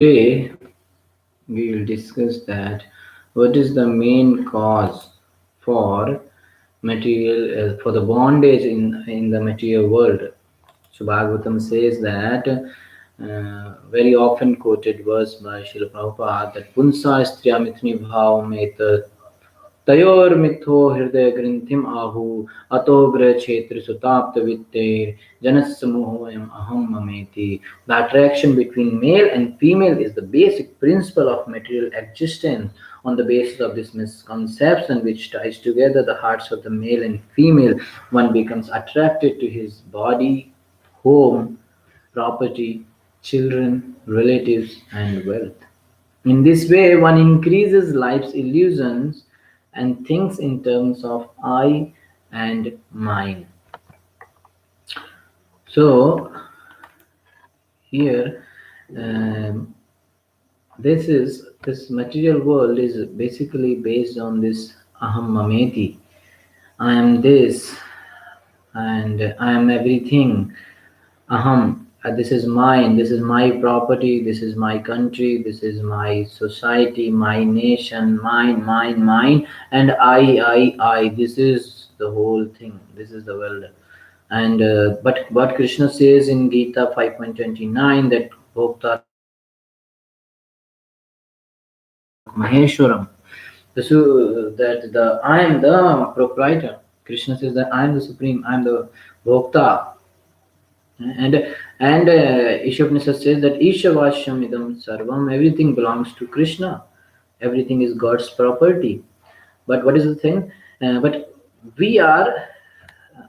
Today we will discuss that what is the main cause for material for the bondage in the material world. So Bhagavatam says that very often quoted verse by Srila Prabhupada that Punsa Striya Mithuni Bhav तयोर्मिथो हृदयग्रन्थिम् आहुः अतोग्रक्षेत्रसुताप्तवित्तैर् जनस्समूहोऽयम् aham mameti. The attraction between male and female is the basic principle of material existence. On the basis of this misconception, which ties together the hearts of the male and female, one becomes attracted to his body, home, property, children, relatives, and wealth. In this way, one increases life's illusions and thinks in terms of I and mine. So, here, um, this material world is basically based on this aham mameti. I am this, and I am everything. Aham, this is mine, this is my property, this is my country, this is my society, my nation, mine, and I. This is the whole thing. This is the world. And but what Krishna says in Gita 5.29 that Bhoktaram Maheshwaram. That the I am the proprietor. Krishna says that I am the supreme. I am the Bhokta. And Ishopanishad says that Ishavashyam idam sarvam, everything belongs to Krishna. Everything is God's property. But what is the thing? But we are,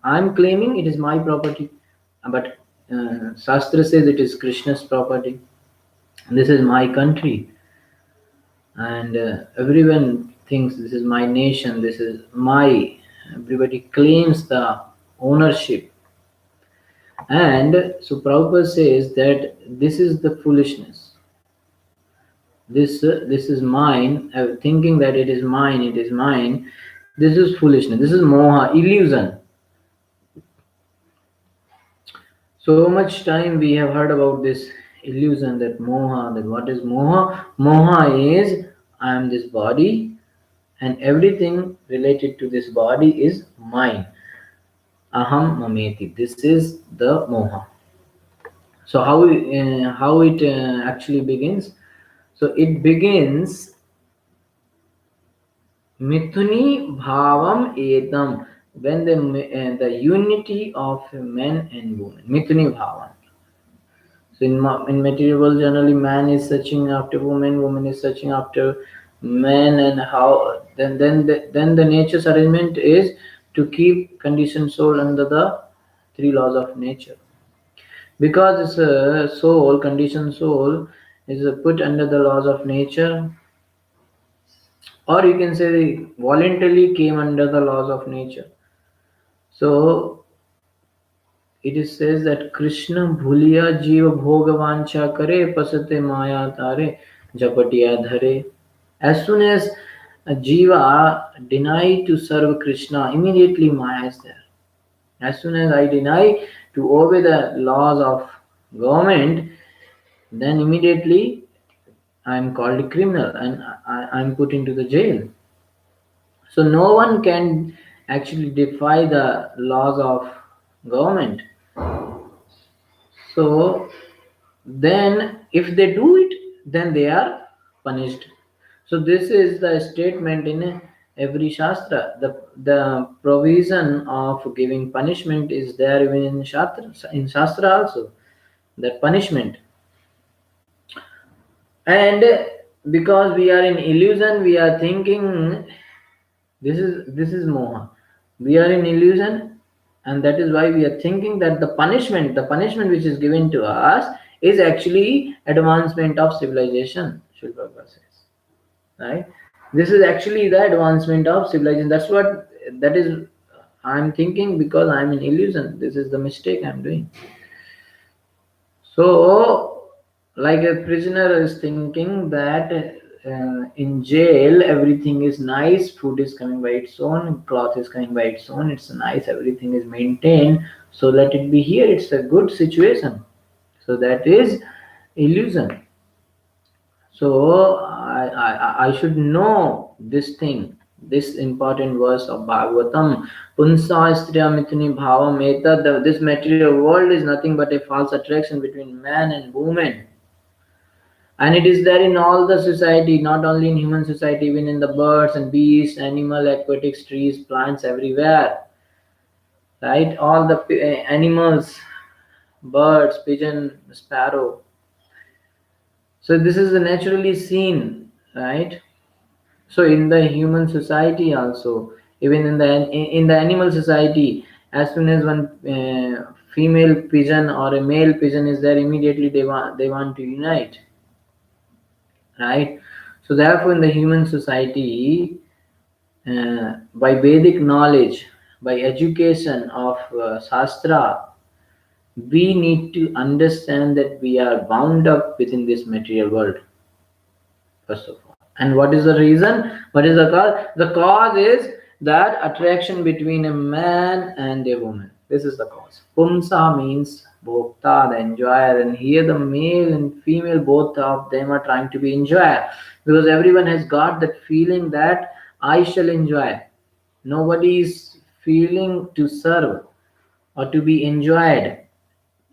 I'm claiming it is my property. But Shastra says it is Krishna's property. And this is my country. And everyone thinks this is my nation, this is my. Everybody claims the ownership. And so Prabhupada says that this is the foolishness. This is mine. Thinking that it is mine, it is mine. This is foolishness. This is moha, illusion. So much time we have heard about this illusion that moha. That what is moha? Moha is I am this body, and everything related to this body is mine. Aham mameti. This is the moha. So how it actually begins? So it begins mithuni bhavam etam, when the unity of men and women. Mithuni bhavam. So in material world, generally man is searching after woman, woman is searching after man, and how then the nature's arrangement is to keep conditioned soul under the three laws of nature. Because this soul, conditioned soul, is put under the laws of nature, or you can say they voluntarily came under the laws of nature. So it is says that Krishna bhuliya jiva bhogavancha kare pasate maya tare japatiya dhare. As soon as a jiva deny to serve Krishna, immediately maya is there. As soon as I deny to obey the laws of government, then immediately I am called a criminal and I am put into the jail. So no one can actually defy the laws of government. So then if they do it, then they are punished. So this is the statement in every shastra. The provision of giving punishment is there even in shastra also. That punishment. And because we are in illusion, we are thinking this is moha. We are in illusion, and that is why we are thinking that the punishment which is given to us is actually advancement of civilization. Srila Prabhupada says, right? This is actually the advancement of civilization. That is. I'm thinking because I'm in illusion. This is the mistake I'm doing. So, like a prisoner is thinking that in jail everything is nice, food is coming by its own, cloth is coming by its own, it's nice, everything is maintained. So let it be here. It's a good situation. So that is illusion. So I should know this thing, this important verse of Bhagavatam. Punsa striya mituni bhavam etad. This material world is nothing but a false attraction between man and woman. And it is there in all the society, not only in human society, even in the birds and beasts, animal, aquatics, trees, plants, everywhere. Right? All the animals, birds, pigeon, sparrow. So this is naturally seen, right? So in the human society also, even in the animal society, as soon as one female pigeon or a male pigeon is there, immediately they want to unite, right? So therefore, in the human society, by Vedic knowledge, by education of Shastra, we need to understand that we are bound up within this material world, first of all. And what is the reason? What is the cause? The cause is that attraction between a man and a woman. This is the cause. Pumsa means bhokta, the enjoyer, and here the male and female, both of them are trying to be enjoyer, because everyone has got that feeling that I shall enjoy. Nobody is feeling to serve or to be enjoyed,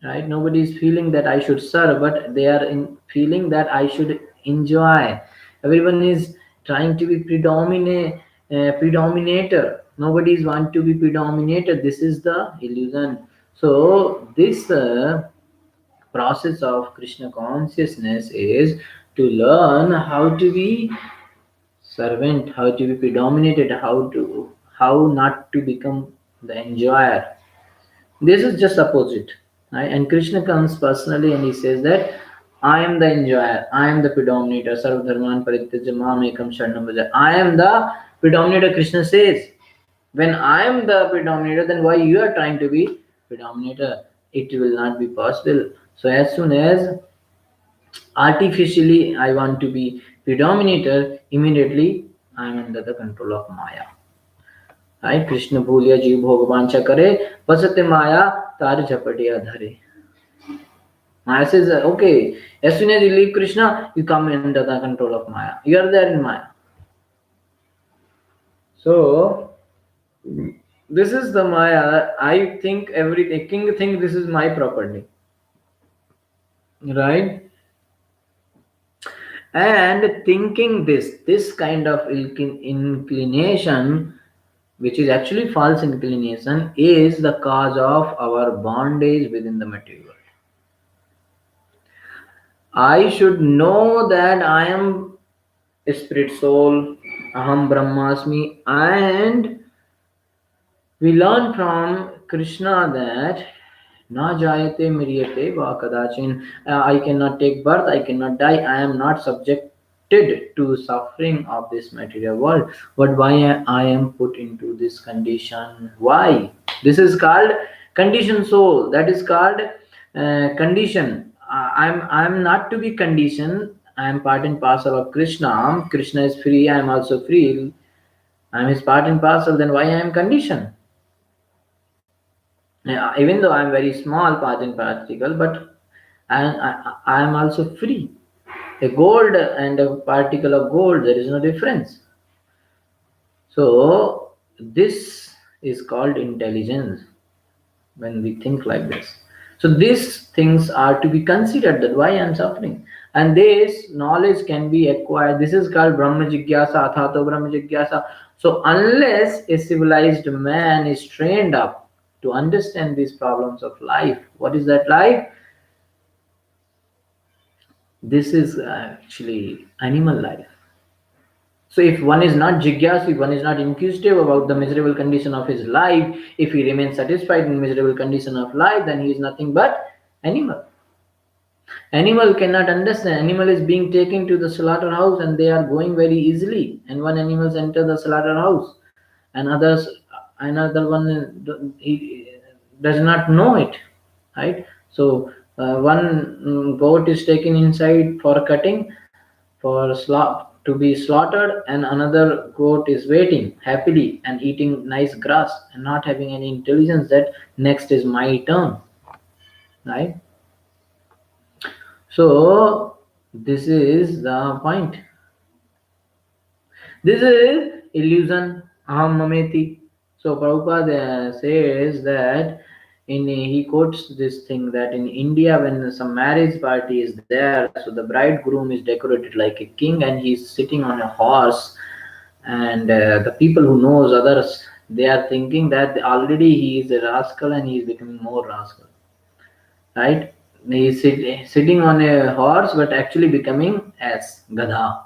right? Nobody is feeling that I should serve, but they are in feeling that I should enjoy. Everyone is trying to be predominator. Nobody is want to be predominator. This is the illusion. So this process of Krishna consciousness is to learn how to be servant, how to be predominated, how not to become the enjoyer. This is just opposite, right? And Krishna comes personally and he says that I am the enjoyer, I am the predominator. Sarvadharman parityajya mam ekam sharanam vraja. I am the predominator, Krishna says. When I am the predominator, then why you are trying to be predominator? It will not be possible. So as soon as artificially I want to be predominator, immediately I am under the control of Maya. Right? Krishna bhuliya जीव भोग वांछा करे बसते माया तार झपटिया धरे. Maya says, okay, as soon as you leave Krishna, you come under the control of Maya. You are there in Maya. So this is the Maya. I think everything. King think this is my property, right? And thinking this kind of inclination, which is actually false inclination, is the cause of our bondage within the material world. I should know that I am a spirit soul, Aham Brahmasmi, and we learn from Krishna that Na jayate mriyate va kadachin. I cannot take birth, I cannot die, I am not subjected to suffering of this material world. But why I am put into this condition? Why? This is called conditioned soul. That is called condition. I'm not to be conditioned. I am part and parcel of Krishna. Krishna is free. I am also free. I am his part and parcel. Then why I am conditioned? Even though I am very small part and particle, but I am also free. A gold and a particle of gold, there is no difference. So this is called intelligence when we think like this. So these things are to be considered, that why I am suffering. And this knowledge can be acquired. This is called Brahma Jigyasa, Athato Brahma Jigyasa. So unless a civilized man is trained up to understand these problems of life, what is that life? This is actually animal life. So if one is not jigyas, if one is not inquisitive about the miserable condition of his life, if he remains satisfied in miserable condition of life, then he is nothing but animal. Animal cannot understand. Animal is being taken to the slaughterhouse and they are going very easily. And one animals enter the slaughterhouse, and another one he does not know it, right? So one goat is taken inside for cutting, for to be slaughtered, and another goat is waiting happily and eating nice grass and not having any intelligence that next is my turn, right? So This is the point. This is illusion, aham mameti. So Prabhupada says that he quotes this thing that in India when some marriage party is there, so the bridegroom is decorated like a king and he's sitting on a horse, and the people who knows others, they are thinking that already he is a rascal and he is becoming more rascal, right? He is sitting on a horse but actually becoming as Gadha.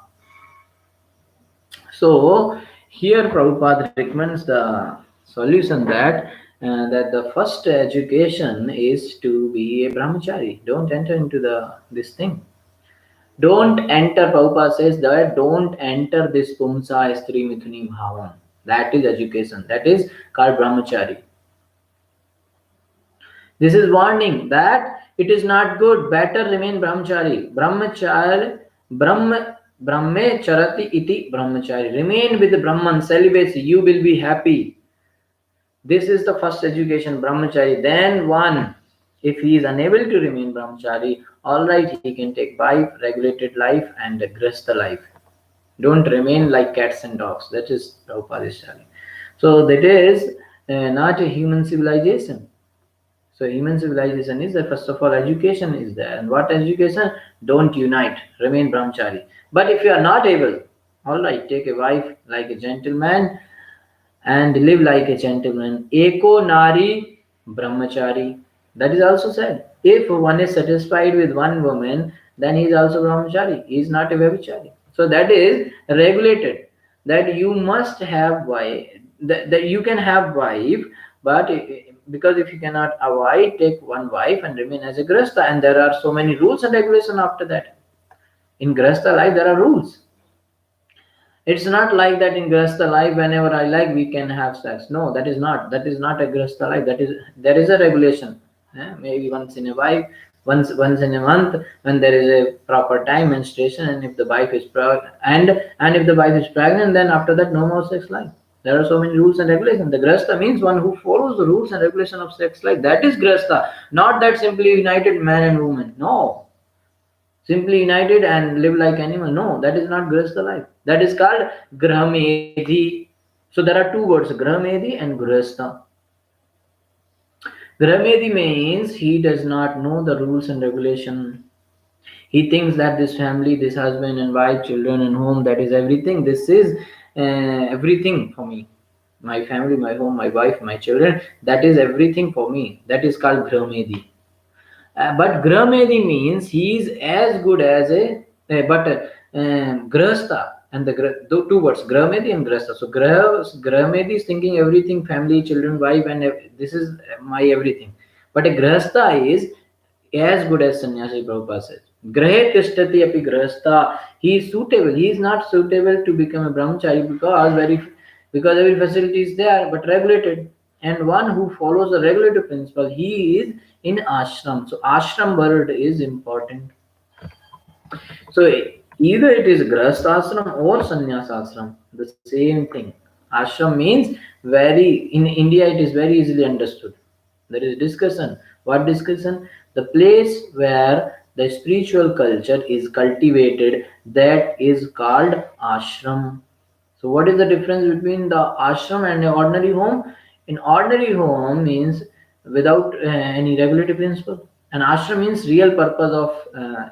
So here Prabhupada recommends the solution that the first education is to be a brahmachari. Don't enter into the this thing. Don't enter. Prabhupada says that don't enter this pumsa stri mithuni bhavam. That is education. That is called brahmachari. This is warning that it is not good. Better remain brahmachari. Brahme charati iti brahmachari. Remain with Brahman, celibacy. You will be happy. This is the first education, brahmachari. Then one, if he is unable to remain brahmachari, all right, he can take wife, regulated life, and grasta life. Don't remain like cats and dogs. That is Prabhupada is telling. So that is not a human civilization. So human civilization is that first of all education is there. And what education? Don't unite, remain brahmachari. But if you are not able, all right, take a wife like a gentleman and live like a gentleman. Eko nari brahmachari. That is also said. If one is satisfied with one woman, then he is also brahmachari. He is not a vyabhichari. So that is regulated. That you must have wife. That you can have wife, but because if you cannot avoid, take one wife and remain as a grasta. And there are so many rules and regulations after that. In grasta life, there are rules. It's not like that in grasta life whenever I like we can have sex. No, that is not a grasta life. That is there is a regulation. Maybe once in a while, once in a month when there is a proper time menstruation, and if the wife is and if the wife is pregnant, then after that no more sex life. There are so many rules and regulations. The grasta means one who follows the rules and regulation of sex life. That is grasta, not that simply united man and woman. No, simply united and live like animal. No, that is not grihastha life. That is called grahamedhi. So there are two words, grahamedhi and grihastha. Grahamedhi means he does not know the rules and regulation. He thinks that this family, this husband and wife, children and home, that is everything. This is everything for me. My family, my home, my wife, my children, that is everything for me. That is called grahamedhi. But Gramedi means he is as good as Grahastha, and the two words Gramedi and Grahastha. So Gramedi is thinking everything, family, children, wife, and this is my everything. But a Grahastha is as good as Sannyasi Prabhupada says. Grahe tishtati api Grahastha. He is suitable. He is not suitable to become a brahmachari because every facility is there but regulated. And one who follows the regulative principle, he is in ashram. So ashram word is important. So either it is grahasthashram or sannyasashram, the same thing. Ashram means very in India it is very easily understood. There is discussion. What discussion? The place where the spiritual culture is cultivated, that is called ashram. So what is the difference between the ashram and an ordinary home? In ordinary home means without any regulative principle. And ashram means real purpose of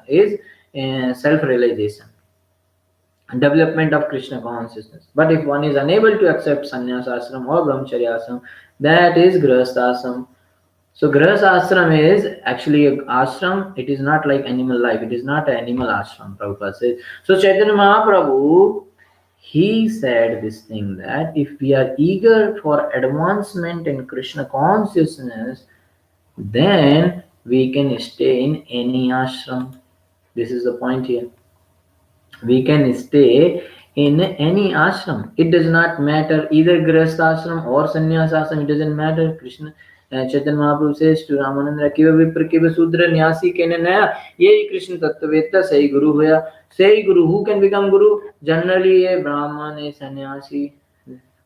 is self-realization and development of Krishna consciousness. But if one is unable to accept sannyas ashram or brahmacharya ashram, that is grihastha ashram. So grihastha is actually a ashram. It is not like animal life. It is not an animal ashram. Prabhupada says. So Chaitanya Mahaprabhu, he said this thing that if we are eager for advancement in Krishna consciousness, then we can stay in any ashram. This is the point here. We can stay in any ashram. It does not matter either grihastha ashram or sannyas ashram. It doesn't matter. Krishna Chaitanya Mahaprabhu says to Ramananda, Kiva Vipra Kiva Sudra Nyasi Kena Naya, Ye Krishna Tattveta Say Guru Hoya. Say Guru, who can become Guru? Generally a Brahman, a sannyasi.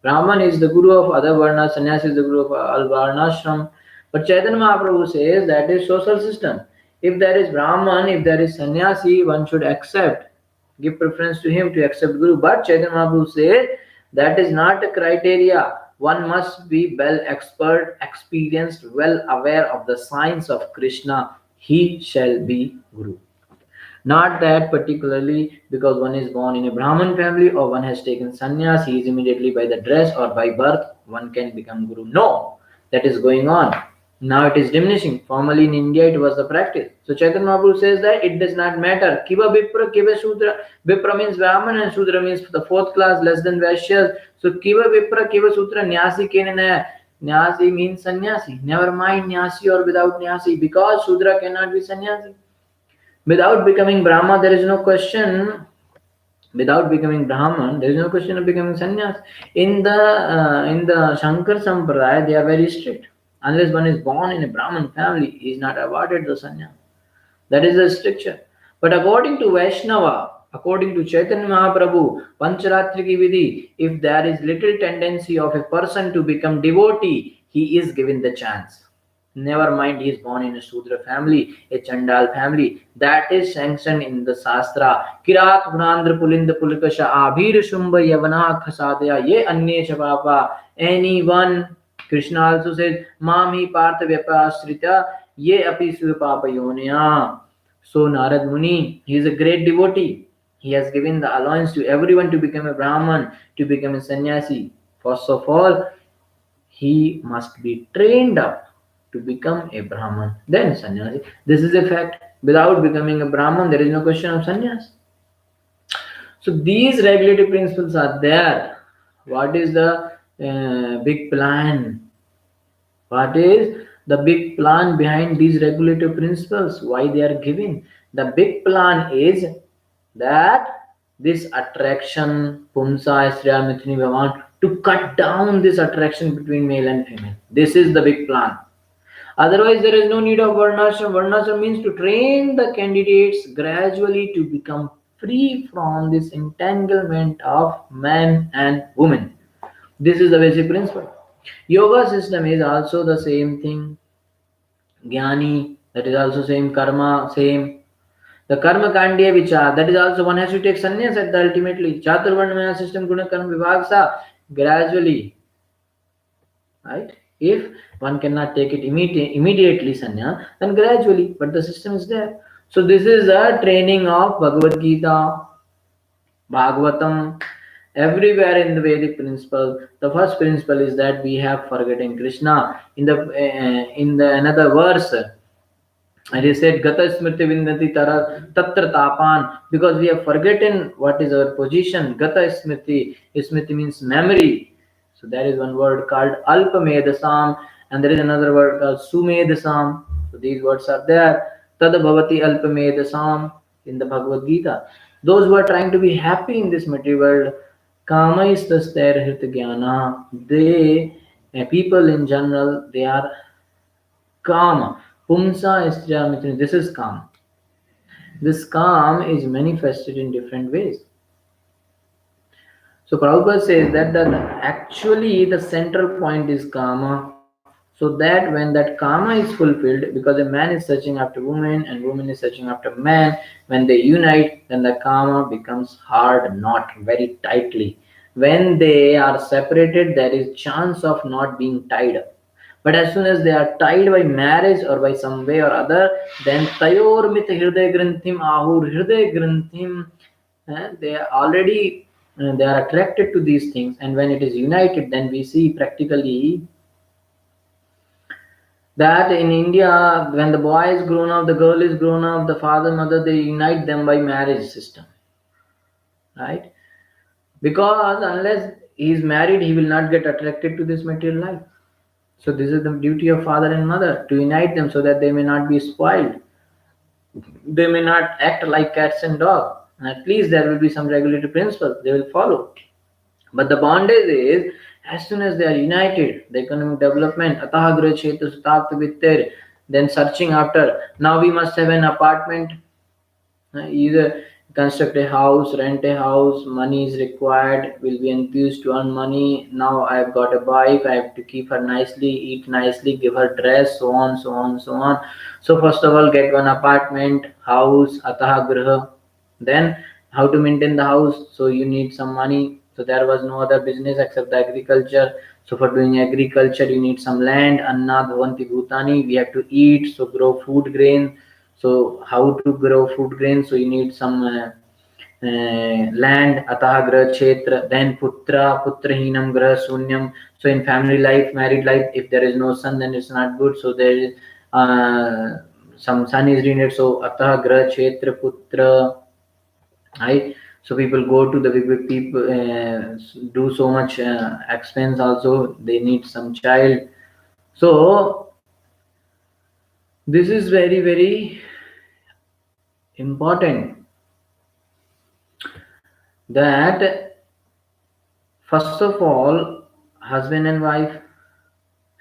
Brahman is the Guru of other varnas, sannyasi is the Guru of all varnashram. But Chaitanya Mahaprabhu says that is social system. If there is Brahman, if there is sannyasi, one should accept, give preference to him to accept Guru. But Chaitanya Mahaprabhu says that is not a criteria. One must be well expert, experienced, well aware of the signs of Krishna. He shall be Guru. Not that particularly because one is born in a Brahmin family or one has taken sannyas, he is immediately by the dress or by birth, one can become Guru. No, that is going on. Now it is diminishing. Formerly in India it was the practice. So Chaitanya Mahaprabhu says that it does not matter. Kiva Vipra, Kiva Sudra. Vipra means Brahman and Sudra means the fourth class, less than Vaishyas. So Kiva Vipra, Kiva Sudra, Nyasi Kenana. Nyasi means sannyasi. Never mind Nyasi or without Nyasi because Sudra cannot be sannyasi. Without becoming Brahma, there is no question. Without becoming Brahman, there is no question of becoming sannyas. In the Shankar Sampradaya, they are very strict. Unless one is born in a Brahman family, he is not awarded the sannyas. That is the stricture. But according to Vaishnava, according to Chaitanya Mahaprabhu, Pancharatriki Vidhi, if there is little tendency of a person to become devotee, he is given the chance. Never mind, he is born in a Sudra family, a Chandal family. That is sanctioned in the Shastra. Kirat Bhrandra Pulinda Pulikasha Abhir Shumba Yavana Khasadaya Ye Anye Chapapa. Anyone, Krishna also says, Mami Partha Vyapasrita Ye Api Suvapapa Yonya. So Narad Muni, he is a great devotee. He has given the allowance to everyone to become a Brahman, to become a sannyasi. First of all, he must be trained up to become a Brahman, then sannyasi. This is a fact. Without becoming a Brahman, there is no question of sannyas. So these regulative principles are there. What is the big plan? What is the big plan behind these regulative principles? Why they are given? The big plan is that this attraction, Pumsa, Asriya, Mithuni, Bhavan, to cut down this attraction between male and female. This is the big plan. Otherwise, there is no need of Varnashram. Varnashram means to train the candidates gradually to become free from this entanglement of man and woman. This is the basic principle. Yoga system is also the same thing. Jnani, that is also same. Karma, same. The karma kandya vichar, that is also one has to take sannyas at the ultimately. Chaturvarnamaya system guna karma vibhagsa, gradually. Right? If one cannot take it immediately sannyas, then gradually, but the system is there. So this is a training of Bhagavad Gita, Bhagavatam, everywhere in the Vedic principle. The first principle is that we have forgotten Krishna. In the another verse, and he said, Gata Smriti Vindati Tara Tatra Tapan, because we have forgotten what is our position. Gata Smriti, Smriti means memory. So there is one word called Alpamedasam, and there is another word called Sumedasam. So these words are there. Tada Bhavati Alpamedasam in the Bhagavad Gita. Those who are trying to be happy in this material world, Kama is the jnana. They, people in general, they are calm. Pumsa Istra Mithuni. This is calm. This calm is manifested in different ways. So Prabhupada says that actually the central point is karma. So that when that karma is fulfilled, because a man is searching after woman and woman is searching after man, when they unite, then the karma becomes hard, not very tightly. When they are separated, there is chance of not being tied up. But as soon as they are tied by marriage or by some way or other, then tayor mit hriday granthim ahur hriday granthim, they are already they are attracted to these things, and when it is united, then we see practically that in India, when the boy is grown up, the girl is grown up, the father, mother, they unite them by marriage system, right? Because unless he is married, he will not get attracted to this material life. So this is the duty of father and mother to unite them so that they may not be spoiled. They may not act like cats and dogs. And at least there will be some regulatory principles they will follow. But the bondage is as soon as they are united, the economic development, then searching after, now we must have an apartment. Either construct a house, rent a house, money is required, will be infused to earn money. Now I've got a wife, I have to keep her nicely, eat nicely, give her dress, so on, so on, so on. So first of all, get one apartment, house, ataha graha. Then how to maintain the house? So you need some money. So there was no other business except the agriculture. So for doing agriculture, you need some land. Anna bhavanti bhutani. We have to eat. So grow food grain. So how to grow food grain? So you need some land. Atah grah kshetra. Then putra putrahinam grah sunyam. So in family life, married life, if there is no son, then it's not good. So there is some son is needed. So atah grah kshetra putra. Right, so people go to the big people, do so much expense, also they need some child. So this is very very important, that first of all, husband and wife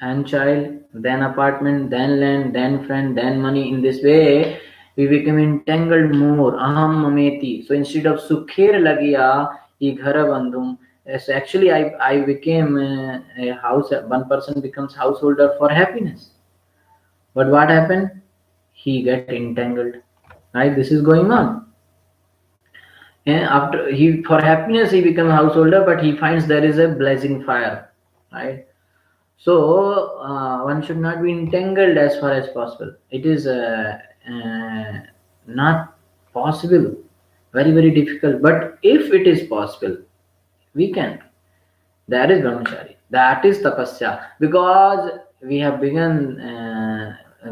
and child, then apartment, then land, then friend, then money. In this way, we become entangled more. Aham mameti. So instead of sukher lagiya, ye ghara bandhum. So actually, I became a house. One person becomes householder for happiness. But what happened? He get entangled. Right? This is going on. And after he for happiness he become a householder, but he finds there is a blazing fire. Right? So one should not be entangled as far as possible. It is not possible, very very difficult. But if it is possible, we can. That is brahmachari. That is tapasya. Because we have begun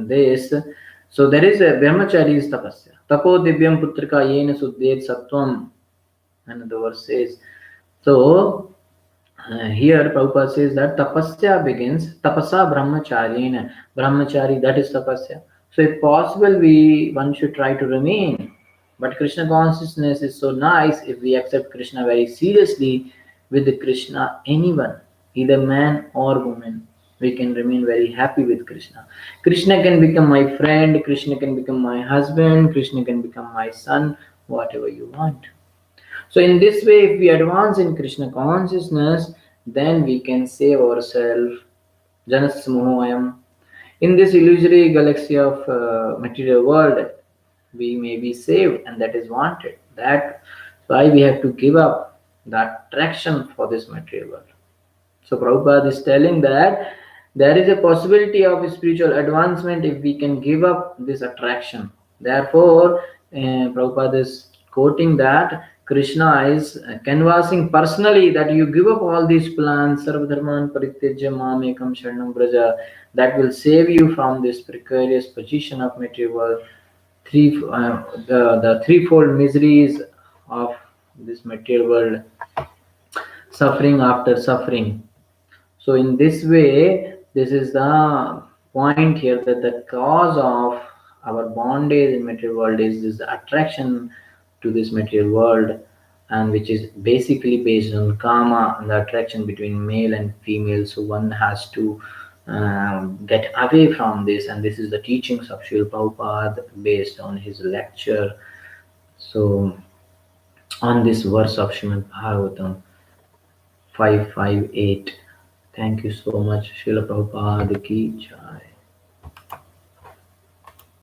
this. So there is a brahmachari is tapasya. Tapo divyam putrika yena suddhet sattvam. Another verse says. So here Prabhupada says that tapasya begins tapasa brahmacharina. Brahmachari, that is tapasya. So if possible, one should try to remain. But Krishna consciousness is so nice if we accept Krishna very seriously. With Krishna, anyone, either man or woman, we can remain very happy with Krishna. Krishna can become my friend, Krishna can become my husband, Krishna can become my son, whatever you want. So in this way, if we advance in Krishna consciousness, then we can save ourselves. Janas Mohoyam. In this illusory galaxy of material world, we may be saved, and that is wanted. That's why we have to give up the attraction for this material world. So Prabhupada is telling that there is a possibility of spiritual advancement if we can give up this attraction. Therefore, Prabhupada is quoting that Krishna is canvassing personally that you give up all these plans, sarvadharman parityajya mam ekam sharanam braja, that will save you from this precarious position of material world, the threefold miseries of this material world, suffering after suffering. So in this way, this is the point here, that the cause of our bondage in material world is this attraction to this material world, and which is basically based on karma and the attraction between male and female. So one has to get away from this, and this is the teachings of Srila Prabhupada based on his lecture. So on this verse of Srimad Bhagavatam 558. Thank you so much. Srila Prabhupada ki jai.